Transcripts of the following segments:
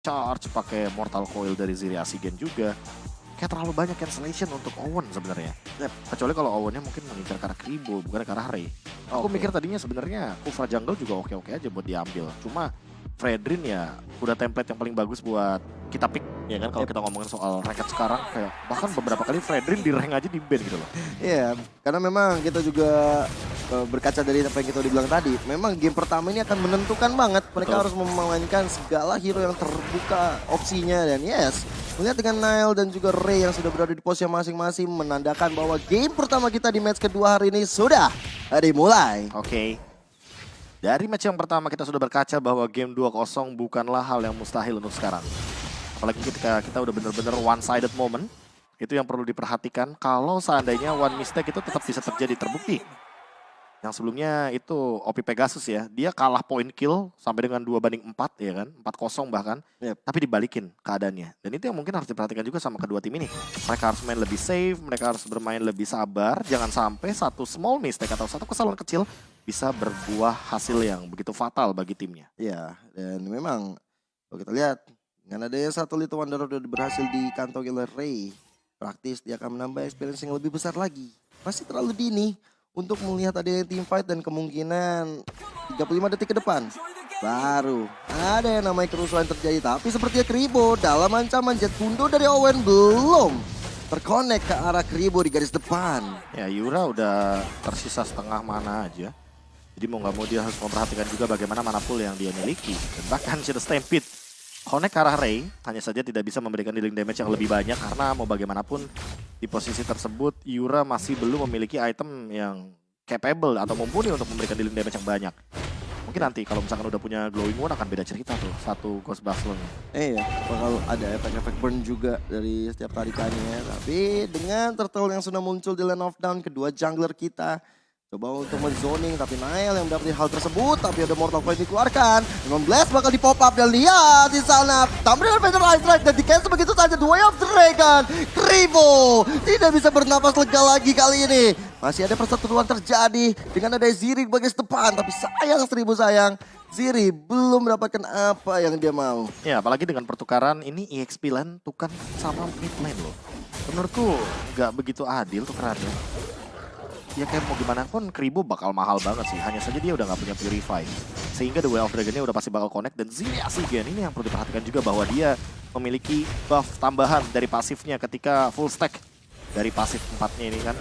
charge, pakai Mortal Coil dari Ziri Asigen juga. Kayak terlalu banyak cancellation untuk Owen sebenarnya. Kecuali kalau Owennya mungkin mengincar ke arah Kribo, bukan ke arah Ray. Aku mikir tadinya sebenarnya Kufra Jungle juga oke-oke aja buat diambil. Cuma Fredrin ya udah template yang paling bagus buat kita pick ya kan kalau kita ngomongin soal ranked sekarang kayak bahkan beberapa kali Fredrin di rank aja di ban gitu loh. Iya, karena memang kita juga berkaca dari apa yang kita udah bilang tadi, memang game pertama ini akan menentukan banget. Mereka harus memainkan segala hero yang terbuka opsinya dan yes, melihat dengan Nile dan juga Ray yang sudah berada di posisi masing-masing menandakan bahwa game pertama kita di match kedua hari ini sudah dimulai. Oke. Dari match yang pertama kita sudah berkaca bahwa game 2-0 bukanlah hal yang mustahil untuk sekarang. Apalagi ketika kita udah bener-bener one-sided moment. Itu yang perlu diperhatikan kalau seandainya one mistake itu tetap bisa terjadi, terbukti. Yang sebelumnya itu OP Pegasus ya, dia kalah point kill sampai dengan 2-4 ya kan, 4-0 bahkan. Tapi dibalikin keadaannya. Dan itu yang mungkin harus diperhatikan juga sama kedua tim ini. Mereka harus main lebih safe, mereka harus bermain lebih sabar. Jangan sampai satu small mistake atau satu kesalahan kecil bisa berbuah hasil yang begitu fatal bagi timnya. Ya, dan memang kalau kita lihat dengan adanya satu Little Wonder udah berhasil dikantongi oleh Ray, praktis dia akan menambah experience yang lebih besar lagi. Masih terlalu dini untuk melihat adanya team fight dan kemungkinan 35 detik ke depan baru ada yang namanya kerusuhan terjadi. Tapi sepertinya Kribo dalam ancaman jet bundo dari Owen belum terkonek ke arah Kribo di garis depan. Ya Yura udah tersisa setengah mana aja. Jadi mau nggak mau dia harus memperhatikan juga bagaimana mana pool yang dia miliki. Dan bahkan Shadow Stampede connect ke arah Ray hanya saja tidak bisa memberikan dealing damage yang lebih banyak karena mau bagaimanapun di posisi tersebut Yura masih belum memiliki item yang capable atau mumpuni untuk memberikan dealing damage yang banyak. Mungkin nanti kalau misalkan udah punya glowing one akan beda cerita tuh satu Ghost Bastion. Iya, bakal ada efek-efek burn juga dari setiap tarikannya. Tapi dengan turtle yang sudah muncul di Land of Dawn, kedua jungler kita coba untuk menzoning, tapi Nile yang mendapati hal tersebut, tapi ada Mortal Coil dikeluarkan. Dengan Blast bakal di pop up dan lihat di sana. Tampil dengan Panther Ice Strike dan di cancel begitu saja. The Way of Dragon. Kribo tidak bisa bernapas lega lagi kali ini. Masih ada perseteruan terjadi dengan ada Ziri di bagian depan, tapi sayang Ziri belum mendapatkan apa yang dia mau. Ya apalagi dengan pertukaran ini EXP lane tukan sama mid lane loh. Menurutku nggak begitu adil tukerannya. Ya kayak mau gimana pun Kribo bakal mahal banget sih. Hanya saja dia udah nggak punya Purify. Sehingga The Way of Dragon-nya udah pasti bakal connect. Dan Ziri Asigen ini yang perlu diperhatikan juga bahwa dia memiliki buff tambahan dari pasifnya ketika full stack. Dari pasif 4-nya ini kan.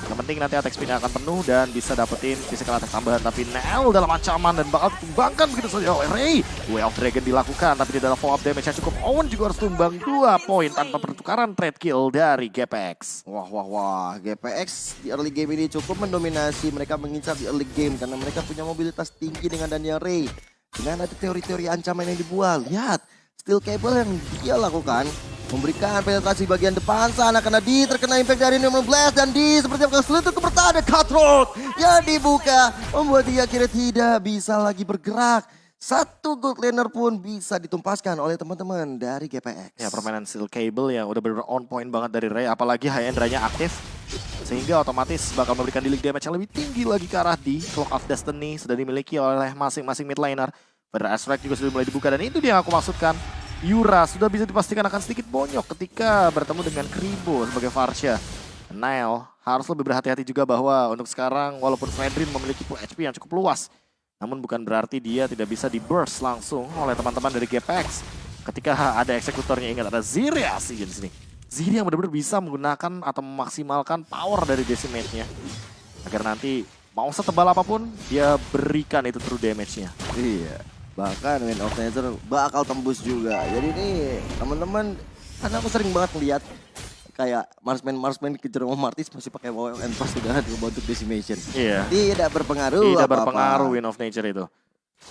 Yang penting nanti attack speed-nya akan penuh dan bisa dapetin physical attack tambahan. Tapi Nel dalam ancaman dan bakal ditumbangkan begitu saja oleh Ray. Way of Dragon dilakukan tapi tidak ada follow up damage yang cukup. Owen juga harus tumbang 2 poin tanpa pertukaran trade kill dari GPX. Wah, GPX di early game ini cukup mendominasi. Mereka mengincar di early game karena mereka punya mobilitas tinggi dengan Daniel Ray. Dengan ada teori-teori ancaman yang dibuat. Lihat, steel cable yang dia lakukan memberikan penetrasi bagian depan sana karena terkena impact dari Norman Blast dan seperti apa seluruh ke pertahanan Cutthroat yang dibuka membuat dia akhirnya tidak bisa lagi bergerak. Satu gold laner pun bisa ditumpaskan oleh teman-teman dari GPX. Ya permainan steel cable yang udah bener on point banget dari Ray, apalagi high end Ray-nya aktif. Sehingga otomatis bakal memberikan dealing damage yang lebih tinggi lagi ke arah Cloak of Destiny sudah dimiliki oleh masing-masing mid laner. Feather Aspect juga sudah mulai dibuka dan itu dia yang aku maksudkan. Yura sudah bisa dipastikan akan sedikit bonyok ketika bertemu dengan Kribo sebagai Varsha. Nile harus lebih berhati-hati juga bahwa untuk sekarang walaupun Fredrin memiliki pool HP yang cukup luas. Namun bukan berarti dia tidak bisa di-burst langsung oleh teman-teman dari GPX. Ketika ada eksekutornya, ingat ada Ziri Asigen di sini. Ziri yang benar-benar bisa menggunakan atau memaksimalkan power dari decimate-nya. Agar nanti mau setebal apapun dia berikan itu true damage-nya. Iya. Bahkan Wind of Nature bakal tembus juga. Jadi ini teman-teman, karena aku sering banget lihat kayak Marsman kejar sama Martis masih pakai WoW and pas sudah dibantu decimation. Iya. Tidak berpengaruh. Tidak berpengaruh Wind of Nature itu.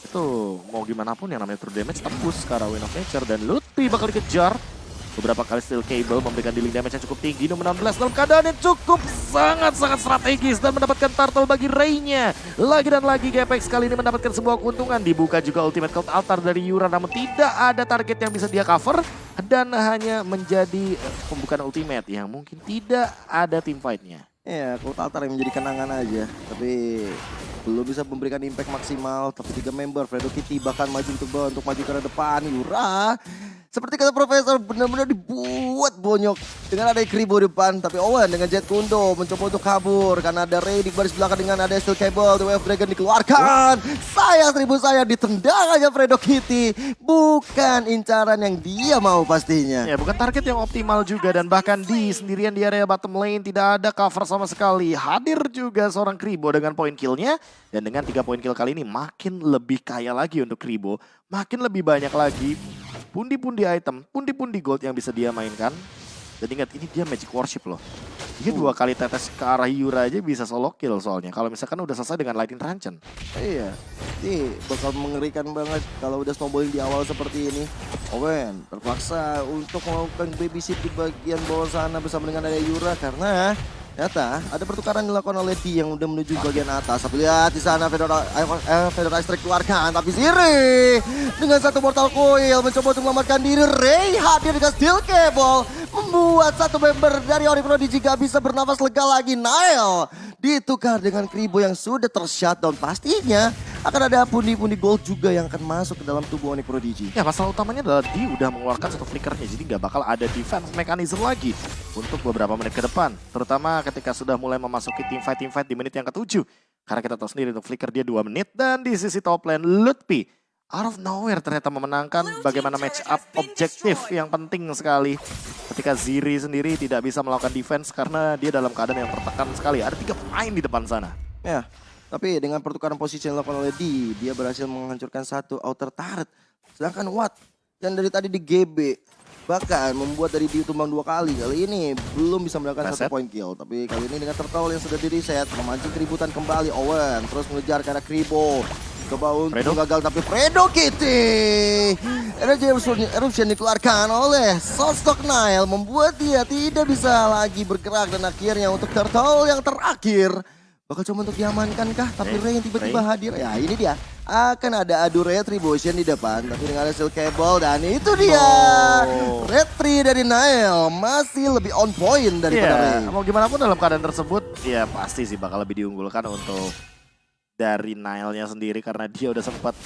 Itu mau gimana pun yang namanya true damage tembus ke arah Wind of Nature dan Lutfi bakal dikejar. Beberapa kali steel cable memberikan dealing damage yang cukup tinggi. Nomor 16 dalam keadaan yang cukup sangat-sangat strategis dan mendapatkan turtle bagi Ray-nya. Lagi dan lagi GPX kali ini mendapatkan sebuah keuntungan. Dibuka juga ultimate cult altar dari Yura namun tidak ada target yang bisa dia cover. Dan hanya menjadi pembukaan ultimate yang mungkin tidak ada team fight-nya. Ya, Cold Altar yang menjadi kenangan aja. Tapi belum bisa memberikan impact maksimal. Tapi 3 member, Fredo Kitty bahkan maju untuk maju ke depan. Yura, seperti kata Profesor, benar-benar dibuat bonyok. Dengan ada Kribo depan, tapi Owen dengan Jet Kundo mencoba untuk kabur. Karena ada Ray di baris belakang dengan ada Steel Cable, The Wave Dragon dikeluarkan. Saya ditendang aja Fredo Kitty. Bukan incaran yang dia mau pastinya. Ya bukan target yang optimal juga dan bahkan di sendirian di area bottom lane tidak ada cover sama sekali. Hadir juga seorang Kribo dengan poin killnya dan dengan 3 poin kill kali ini makin lebih kaya lagi untuk Kribo. Makin lebih banyak lagi pundi-pundi item, pundi-pundi gold yang bisa dia mainkan. Dan ingat ini dia Magic Worship loh. Dia 2 kali tetes ke arah Yura aja bisa solo kill soalnya. Kalau misalkan udah selesai dengan Lightning Rancen. Iya, ini bakal mengerikan banget kalau udah snowballing di awal seperti ini. Owen terpaksa untuk melakukan babysit di bagian bawah sana bersama dengan ada Yura karena ternyata ada pertukaran dilakukan oleh D yang udah menuju bagian atas. Tapi lihat di sana Fedora Strike keluarkan, tapi Siri dengan 1 Mortal Coil mencoba untuk menyelamatkan diri. Ray hadir dengan Steel Cable membuat 1 member dari Onyx Prodigy gak bisa bernafas lega lagi. Nile ditukar dengan Kribo yang sudah tershutdown. Pastinya akan ada pundi-pundi gold juga yang akan masuk ke dalam tubuh Onyx Prodigy. Ya masalah utamanya adalah dia udah mengeluarkan 1 flickernya. Jadi nggak bakal ada defense mechanism lagi untuk beberapa menit ke depan. Terutama ketika sudah mulai memasuki team fight di menit yang ke-7. Karena kita tahu sendiri untuk flicker dia 2 menit. Dan di sisi top lane Lutpi out of nowhere ternyata memenangkan bagaimana match up objektif yang penting sekali. Ketika Ziri sendiri tidak bisa melakukan defense karena dia dalam keadaan yang tertekan sekali. Ada 3 pemain di depan sana. Ya, tapi dengan pertukaran posisi yang dilakukan oleh D, dia berhasil menghancurkan 1 outer turret. Sedangkan Watt yang dari tadi di GB bahkan membuat dari D tumbang 2 kali. Kali ini belum bisa mendapatkan 1 point kill. Tapi kali ini dengan turtle yang sudah di reset, memancing keributan kembali. Owen terus mengejar ke arah Kribo. Coba untuk gagal tapi Fredo Kitty. Energy Eruption dikeluarkan oleh sosok Nile membuat dia tidak bisa lagi bergerak dan akhirnya untuk turtle yang terakhir bakal coba untuk diamankan kah? Tapi Ray yang tiba-tiba hadir. Ya ini dia. Akan ada adu Retribution di depan. Tapi dengan ada Steel Cable dan itu dia. Retri dari Nile masih lebih on point daripada Ray. Mau gimana pun dalam keadaan tersebut ya pasti sih bakal lebih diunggulkan untuk dari Nile-nya sendiri karena dia udah sempat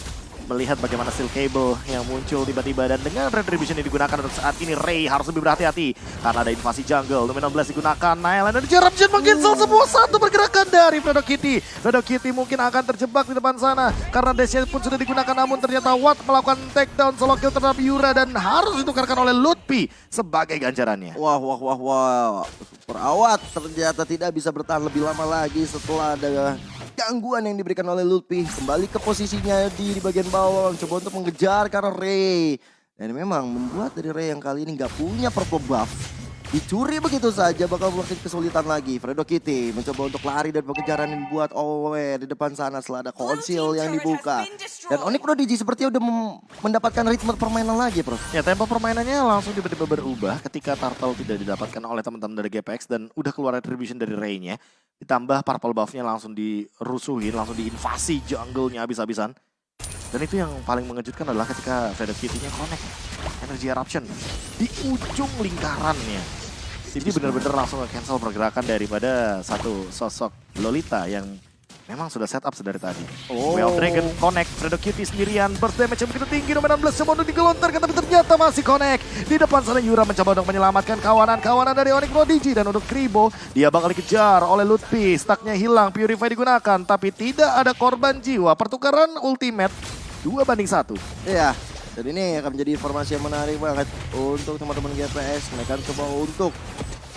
melihat bagaimana Steel Cable yang muncul tiba-tiba dan dengan Retribution yang digunakan untuk saat ini Ray harus lebih berhati-hati karena ada invasi jungle. Domain 16 digunakan, Nile Energy Eruption meng-cancel semua 1 pergerakan dari Fredo Kitty. Fredo Kitty mungkin akan terjebak di depan sana karena Dash pun sudah digunakan namun ternyata Watt melakukan takedown solo kill terhadap Yura dan harus ditukarkan oleh Lutpi sebagai ganjarannya. Wah. Perawat ternyata tidak bisa bertahan lebih lama lagi setelah ada gangguan yang diberikan oleh Lutfi. Kembali ke posisinya di bagian bawah, coba untuk mengejar karena Ray. Dan memang membuat dari Ray yang kali ini nggak punya purple buff. Dicuri begitu saja bakal makin kesulitan lagi. Fredo Kitty mencoba untuk lari dan pengejaran yang dibuat Owe di depan sana setelah ada konsil yang dibuka. Dan Onyx Prodigy sepertinya udah mendapatkan ritme permainan lagi, Prof. Ya, tempo permainannya langsung tiba-tiba berubah ketika Turtle tidak didapatkan oleh teman-teman dari GPX dan udah keluar Retribution dari Ray-nya. Ditambah purple buff-nya langsung dirusuhin, langsung diinvasi jungle-nya habis-habisan. Dan itu yang paling mengejutkan adalah ketika Fredo Kitty-nya connect Energy Eruption di ujung lingkarannya. Jadi benar-benar langsung nge-cancel pergerakan daripada satu sosok Lolita yang memang sudah setup sedari tadi. Well Dragon connect, Fredo Kitty sendirian, burst damage yang begitu tinggi, nomor 16 coba untuk digelontarkan tapi ternyata masih connect. Di depan sana Yura mencoba untuk menyelamatkan kawanan-kawanan dari Onyx Prodigy dan untuk Kribo, dia bakal dikejar oleh Lutfi, stacknya hilang, Purify digunakan tapi tidak ada korban jiwa. Pertukaran ultimate 2-1. Iya. Dan ini akan menjadi informasi yang menarik banget untuk teman-teman GPS. Mereka coba untuk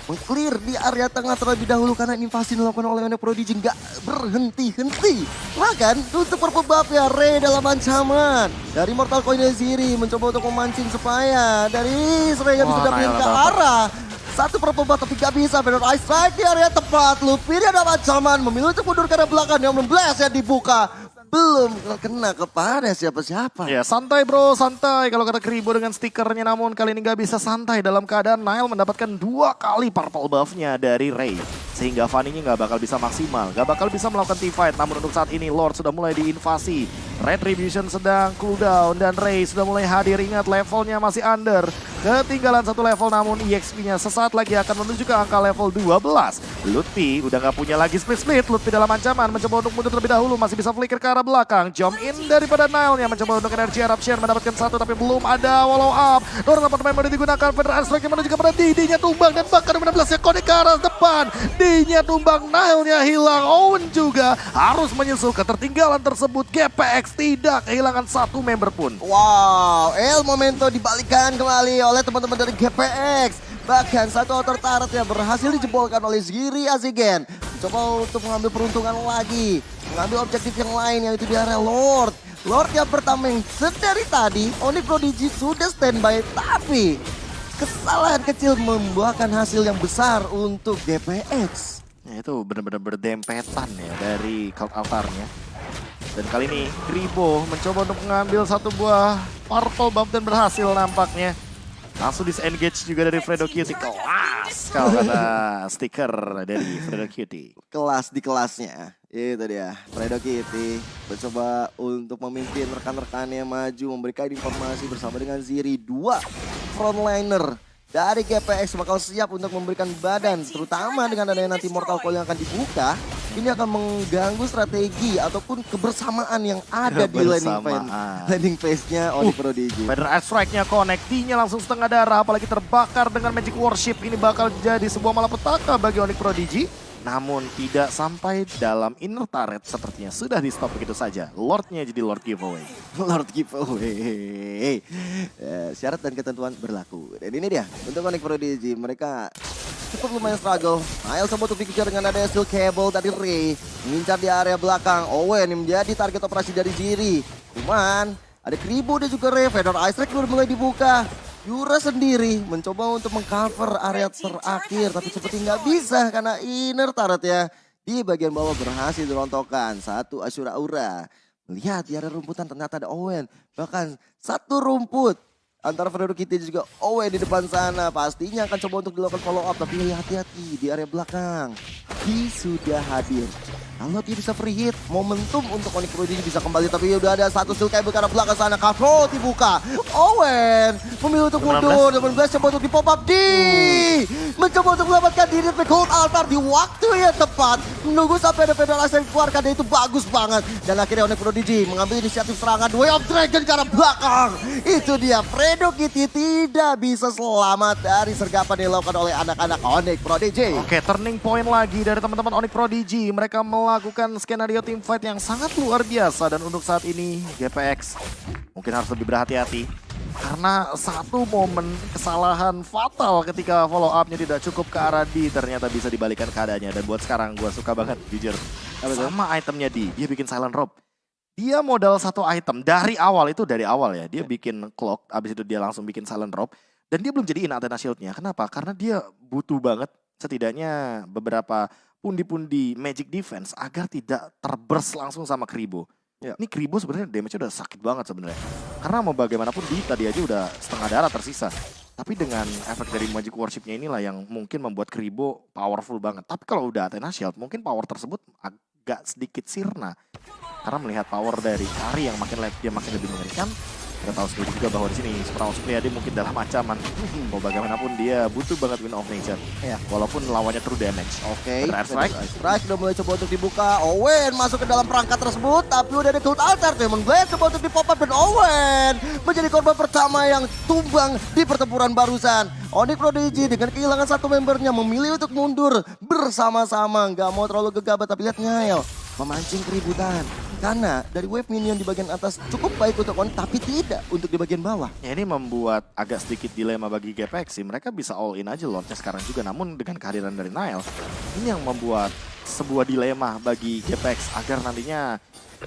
meng-clear di area tengah terlebih dahulu karena invasi dilakukan oleh Onyx Prodigy nggak berhenti-henti. Bahkan untuk purple buff ya Ray dalam ancaman. Dari Mortal Coil Ziri mencoba untuk memancing supaya dari Ray yang bisa dapetin ke arah. 1 purple buff tapi gak bisa. Benar Ice Strike di area tepat. Luffy dia dalam ancaman memilih untuk mundur karena belakang yang 16 yang dibuka. Belum kena kepada siapa-siapa. Ya santai bro, santai. Kalau kata Kribo dengan stikernya namun kali ini gak bisa santai dalam keadaan Nile mendapatkan 2 kali purple buff-nya dari Ray. Sehingga Fanny-nya gak bakal bisa maksimal, gak bakal bisa melakukan teamfight. Namun untuk saat ini Lord sudah mulai diinvasi. Retribution sedang cooldown dan Ray sudah mulai hadir. Ingat levelnya masih under. ketinggalan satu level, namun EXP-nya sesaat lagi akan menuju ke angka level 12. Lutfi udah nggak punya lagi split-split. Lutfi dalam ancaman, mencoba untuk mundur terlebih dahulu, masih bisa flicker ke arah belakang. Jump in daripada Nile yang mencoba untuk energi eruption, mendapatkan satu tapi belum ada follow up. Nomor 8 pemain baru digunakan, Federal Strike yang menuju kepada D-nya tumbang, dan bahkan 16 yang connect ke arah depan. D-nya tumbang, Nile-nya hilang, Owen juga harus menyusul ketertinggalan tersebut. GPX tidak kehilangan satu member pun. Wow, El Momento dibalikan kembali oleh teman-teman dari GPX. Bahkan satu outer turret yang berhasil dijebolkan oleh Ziri Azigen. Coba untuk mengambil peruntungan lagi. Mengambil objektif yang lain, yang itu di area Lord. Lord yang pertama yang sedari tadi, Onyx Prodigy sudah standby. Tapi kesalahan kecil membuahkan hasil yang besar untuk GPX. Ya, itu benar-benar berdempetan ya dari Cloud Altar-nya. Dan kali ini Kribo mencoba untuk mengambil satu buah purple buff dan berhasil nampaknya. Langsung disengage juga dari Fredo Cutie. Kelas kalau kata stiker dari Fredo Cutie. Kelas di kelasnya. Itu dia, Fredo Cutie mencoba untuk memimpin rekan-rekannya maju, memberikan informasi bersama dengan Ziri. Dua frontliner dari GPX bakal siap untuk memberikan badan, terutama dengan adanya nanti Mortal Coil yang akan dibuka. Ini akan mengganggu strategi ataupun kebersamaan yang ada di landing phase-nya Onyx Prodigy. Federal Strike-nya connect, D-nya langsung setengah darah, apalagi terbakar dengan Magic Worship. Ini bakal jadi sebuah malapetaka bagi Onyx Prodigy. Namun tidak sampai dalam inner turret, sepertinya sudah di stop begitu saja. Lord-nya jadi Lord Giveaway. Lord Giveaway. Syarat dan ketentuan berlaku. Dan ini dia, untuk Onyx Prodigy, mereka cukup lumayan struggle. Nile coba untuk dikejar dengan ada steel cable dari Ray. Mengincar di area belakang. Owen yang menjadi target operasi dari Ziri. Cuman ada Kribo dan juga Ray. Fedor Ice Strike baru mulai dibuka. Yura sendiri mencoba untuk mengcover area terakhir, tapi seperti nggak bisa karena inner turret ya di bagian bawah berhasil dirontokkan. Satu Ashura Aura melihat di area rumputan ternyata ada Owen, bahkan satu rumput antara Fredo Cutie juga Owen di depan sana. Pastinya akan coba untuk dilakukan follow up, tapi hati-hati di area belakang. Di sudah hadir. Kalau dia bisa free hit, momentum untuk Onyx Prodigy bisa kembali. Tapi udah ada satu steel cable ke arah belakang sana. Kafro dibuka. Owen memilih untuk mundur. 18 coba untuk di pop up. Mencoba untuk mendapatkan diri di Cold Altar di waktu yang tepat. Menunggu sampai ada Federasi yang dikeluarkan. Dan itu bagus banget. Dan akhirnya Onyx Prodigy mengambil inisiatif serangan. Way of Dragon ke arah belakang. Itu dia. Fredo Cutie tidak bisa selamat dari sergapan yang dilakukan oleh anak-anak Onyx Prodigy. Oke, turning point lagi dari teman-teman Onyx Prodigy. Mereka melakukan skenario team fight yang sangat luar biasa. Dan untuk saat ini GPX mungkin harus lebih berhati-hati. Karena satu momen kesalahan fatal ketika follow up-nya tidak cukup ke arah D, ternyata bisa dibalikan keadaannya. Dan buat sekarang gue suka banget jujur. Sama itemnya D, dia bikin silent rope. Dia modal satu item dari awal ya. Dia bikin clock, abis itu dia langsung bikin silent rope. Dan dia belum jadiin Athena Shield-nya. Kenapa? Karena dia butuh banget setidaknya beberapa pundi-pundi magic defense agar tidak terburst langsung sama Kribo. Ya. Ini Kribo sebenarnya damage-nya udah sakit banget sebenarnya. Karena mau bagaimanapun di tadi aja udah setengah darah tersisa. Tapi dengan efek dari Magic Worship-nya inilah yang mungkin membuat Kribo powerful banget. Tapi kalau udah Athena Shield, mungkin power tersebut agak sedikit sirna. Karena melihat power dari Kari yang makin dia makin lebih mengerikan. Kita tahu sendiri juga bahwa di sini Supernova Supriyadi mungkin dalam ancaman. Mau bagaimanapun dia butuh banget Win of Nature. Ya. Walaupun lawannya true damage. Oke, Strike. Strike udah mulai coba untuk dibuka. Owen masuk ke dalam perangkat tersebut, tapi udah ada Cold Altar. Demon Blade coba untuk di-pop up dan Owen menjadi korban pertama yang tumbang di pertempuran barusan. Onyx Prodigy dengan kehilangan satu membernya memilih untuk mundur bersama-sama. Nggak mau terlalu gegabah, tapi lihat Nile memancing keributan. Karena dari wave minion di bagian atas cukup baik untuk Onyx, tapi tidak untuk di bagian bawah. Ya, ini membuat agak sedikit dilema bagi GPX sih. Mereka bisa all in aja Lordnya sekarang juga. Namun dengan kehadiran dari Nile, ini yang membuat sebuah dilema bagi GPX agar nantinya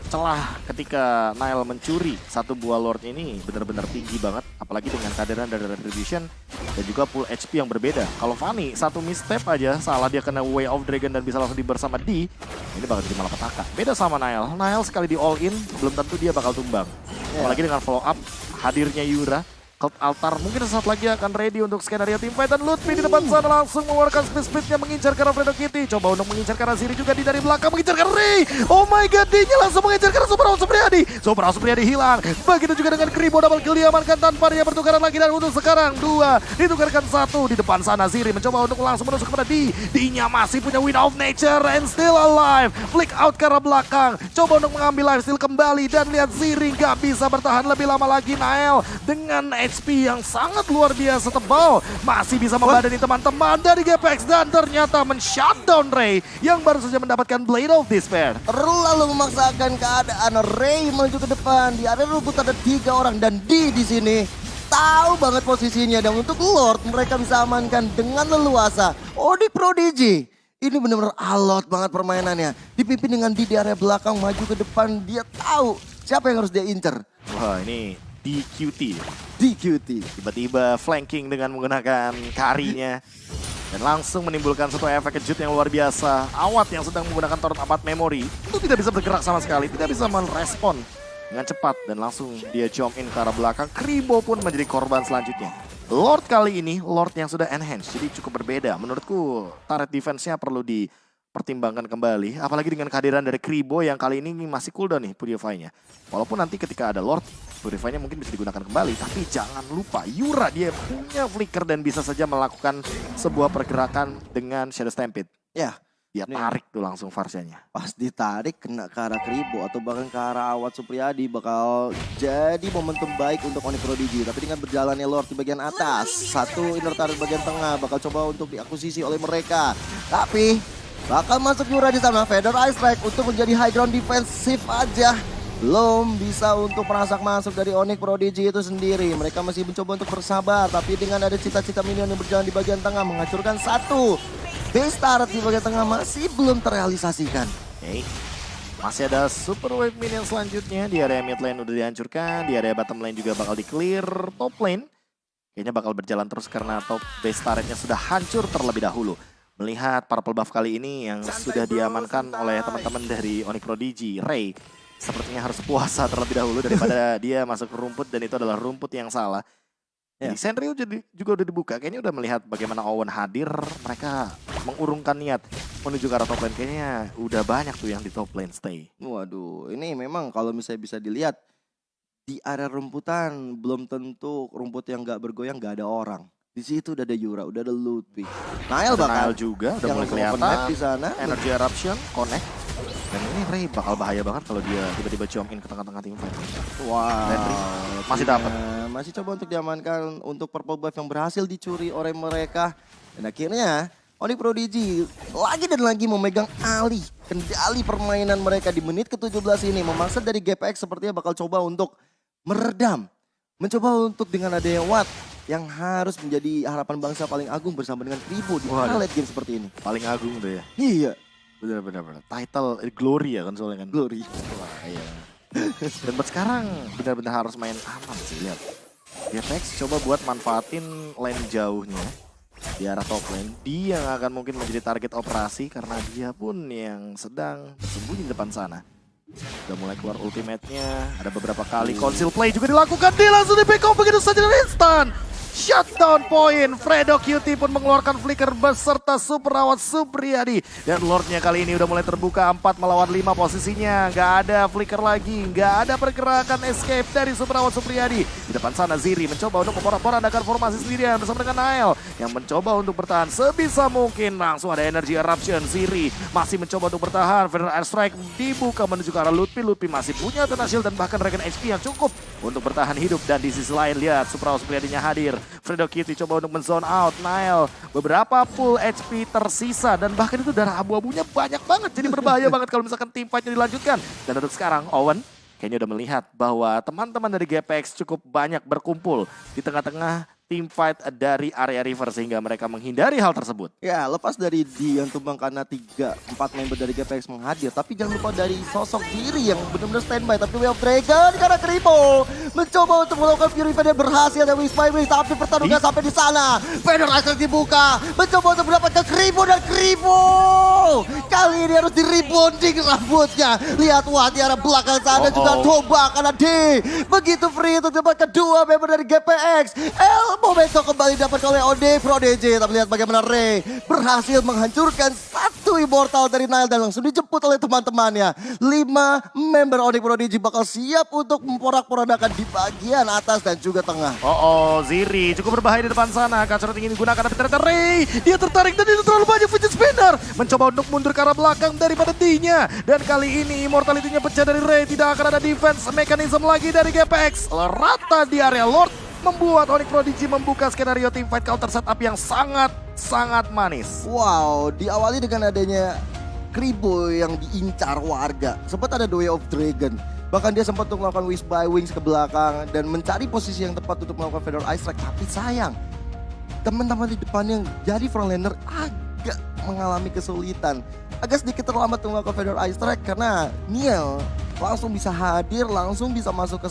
celah ketika Nile mencuri satu buah Lord ini benar-benar tinggi banget. Apalagi dengan kehadiran dari Retribution dan juga full HP yang berbeda. Kalau Fanny satu misstep aja salah, dia kena Way of Dragon dan bisa langsung bersama D, ini bakal jadi malapetaka. Beda sama Nile. Nile sekali di all in belum tentu dia bakal tumbang. Apalagi dengan follow up hadirnya Yura. Cult Altar mungkin sesaat lagi akan ready untuk skenario teamfight. Dan Lutfi di depan sana langsung mengeluarkan speed-speednya mengincar ke arah Fredo Kitty. Coba untuk mengincar ke arah Ziri juga dari belakang mengincar ke Ray. Oh my god, dia langsung mengincar ke arah Superawan Supriyadi. Superawan Supriyadi hilang. Begitu juga dengan Kribo, double kill diamankan tanpa dia bertukaran lagi. Dan untuk sekarang 2 ditukarkan 1 di depan sana. Ziri mencoba untuk langsung menusuk kepada D-nya masih punya Wind of Nature and still alive. Flick out ke arah belakang. Coba untuk mengambil lifesteal kembali. Dan lihat Ziri gak bisa bertahan lebih lama lagi. Nael dengan HP yang sangat luar biasa tebal. Masih bisa membadani teman-teman dari GPX. Dan ternyata men-shutdown Ray yang baru saja mendapatkan Blade of Despair. Terlalu memaksakan keadaan. Ray maju ke depan. Di area rumput ada 3 orang dan di sini tahu banget posisinya. Dan untuk Lord mereka bisa amankan dengan leluasa. Onyx Prodigy ini benar-benar alot banget permainannya. Dipimpin dengan di area belakang maju ke depan. Dia tahu siapa yang harus dia incer. Wah, ini DQT. DQT. Tiba-tiba flanking dengan menggunakan karinya. Dan langsung menimbulkan satu efek kejut yang luar biasa. Awat yang sedang menggunakan torrent apat memory itu tidak bisa bergerak sama sekali. Tidak bisa merespon dengan cepat. Dan langsung dia jump in ke arah belakang. Kribo pun menjadi korban selanjutnya. Lord kali ini, Lord yang sudah enhance. Jadi cukup berbeda. Menurutku turret defense-nya perlu dipertimbangkan kembali. Apalagi dengan kehadiran dari Kribo yang kali ini masih cooldown nih Purify-nya. Walaupun nanti ketika ada Lord, Purify-nya mungkin bisa digunakan kembali. Tapi jangan lupa, Yura dia punya flicker dan bisa saja melakukan sebuah pergerakan dengan Shadow Stampede. Ya, Dia tarik tuh langsung Varsenya. pas ditarik kena ke arah Kribo atau bahkan ke arah Awat Supriyadi bakal jadi momentum baik untuk Onyx Prodigy. Tapi dengan berjalannya Lord di bagian atas, satu inner turret bagian tengah bakal coba untuk diakuisisi oleh mereka. Tapi bakal masuk Yura di sana, Feather Ice Strike untuk menjadi high ground defensif aja. Belum bisa untuk merasak masuk dari Onyx Prodigy itu sendiri. Mereka masih mencoba untuk bersabar, tapi dengan ada cita-cita minion yang berjalan di bagian tengah menghancurkan satu. Base turret di bagian tengah masih belum terrealisasikan. Oke. Masih ada super wave minion selanjutnya. Di area mid lane udah dihancurkan. Di area bottom lane juga bakal di clear. Top lane kayaknya bakal berjalan terus karena top base turretnya sudah hancur terlebih dahulu. Melihat purple buff kali ini yang sudah diamankan oleh teman-teman dari Onyx Prodigy, Ray sepertinya harus puasa terlebih dahulu daripada dia masuk ke rumput dan itu adalah rumput yang salah. Jadi Senryu juga udah dibuka, kayaknya udah melihat bagaimana Owen hadir, mereka mengurungkan niat menuju ke arah top lane. Kayaknya udah banyak tuh yang di top lane stay. Waduh, ini memang kalau misalnya bisa dilihat di area rumputan belum tentu rumput yang gak bergoyang gak ada orang. Di situ udah ada Yura, udah ada Ludwig. Nael bakal juga udah yang mulai langsung open kelihatan map di sana. Energy Eruption connect. Dan ini Ray bakal bahaya banget kalau dia tiba-tiba jump in ke tengah-tengah tim fight. Henry masih dapat. Masih coba untuk diamankan untuk purple buff yang berhasil dicuri oleh mereka. Dan akhirnya Onyx Prodigy lagi dan lagi memegang alih kendali permainan mereka di menit ke-17 ini. Memaksa dari GPX sepertinya bakal coba untuk meredam. Mencoba untuk dengan adanya Watt yang harus menjadi harapan bangsa paling agung bersama dengan Kribo di late game seperti ini. Paling agung tuh ya. Iya. Benar. Title Glory ya kan soalnya kan. Glory. Wah, iya. Dan buat sekarang benar-benar harus main aman sih, lihat. GPX coba buat manfaatin lane jauhnya di arah top lane. Dia yang akan mungkin menjadi target operasi karena dia pun yang sedang bersembunyi di depan sana. Udah mulai keluar ultimate-nya, ada beberapa kali conceal play juga dilakukan. Dia langsung di pick off begitu saja dari instan. Shutdown point, Fredo QT pun mengeluarkan flicker beserta Super Awat Supriyadi. Dan Lordnya kali ini udah mulai terbuka 4 melawan 5 posisinya. Gak ada flicker lagi, gak ada pergerakan escape dari Super Awat Supriyadi. Di depan sana Ziri mencoba untuk memporak-porandakan formasi sendirian bersama dengan Nael. Yang mencoba untuk bertahan sebisa mungkin. Langsung ada Energy Eruption, Ziri masih mencoba untuk bertahan. Feather Air Strike dibuka menuju ke arah Lutfi. Lutfi masih punya Tena Shield dan bahkan Regen HP yang cukup untuk bertahan hidup. Dan di sisi lain lihat Super Awat Supriyadinya hadir. Fredo Kitty coba untuk men-zone out. Nael beberapa full HP tersisa. Dan bahkan itu darah abu-abunya banyak banget. Jadi berbahaya banget kalau misalkan team fight-nya dilanjutkan. Dan untuk sekarang Owen kayaknya udah melihat bahwa teman-teman dari GPX cukup banyak berkumpul di tengah-tengah team fight dari area river sehingga mereka menghindari hal tersebut. Ya, lepas dari D yang tumbang karena 3-4 member dari GPX menghadir. Tapi jangan lupa dari sosok diri yang benar-benar standby. Tapi Way of Dragon karena Kribo mencoba untuk melakukan Purify dan berhasil dari Wish by Wish. Tapi pertarungan sampai di sana. Feder Isaac dibuka. Mencoba untuk mendapatkan Kribo dan Kribo. Kali ini harus di-rebonding rambutnya. Lihat wah di arah belakang sana juga tombak karena D. Begitu free untuk dapat kedua member dari GPX. Momento kembali dapat oleh Prodigy. Tapi lihat bagaimana Ray berhasil menghancurkan satu immortal dari Nile dan langsung dijemput oleh teman-temannya. 5 member Onyx Prodigy bakal siap untuk memporak-porandakan di bagian atas dan juga tengah. Ziri cukup berbahaya di depan sana. Kacrot ingin digunakan tapi ternyata Ray. Dia tertarik dan itu terlalu banyak fidget spinner. Mencoba untuk mundur ke arah belakang daripada D-nya. Dan kali ini immortality-nya pecah dari Ray. Tidak akan ada defense mechanism lagi dari GPX. Rata di area Lord. Membuat Onyx Prodigy membuka skenario team fight counter setup yang sangat manis. Wow, diawali dengan adanya Kribo yang diincar warga. Sempat ada The Way of Dragon. Bahkan dia sempat untuk melakukan Wish by Wings ke belakang dan mencari posisi yang tepat untuk melakukan Federal Ice Strike. Tapi sayang, teman-teman di depan yang jadi frontlaner agak mengalami kesulitan. Agak sedikit terlambat untuk melakukan Federal Ice Strike karena Niel langsung bisa hadir, langsung bisa masuk ke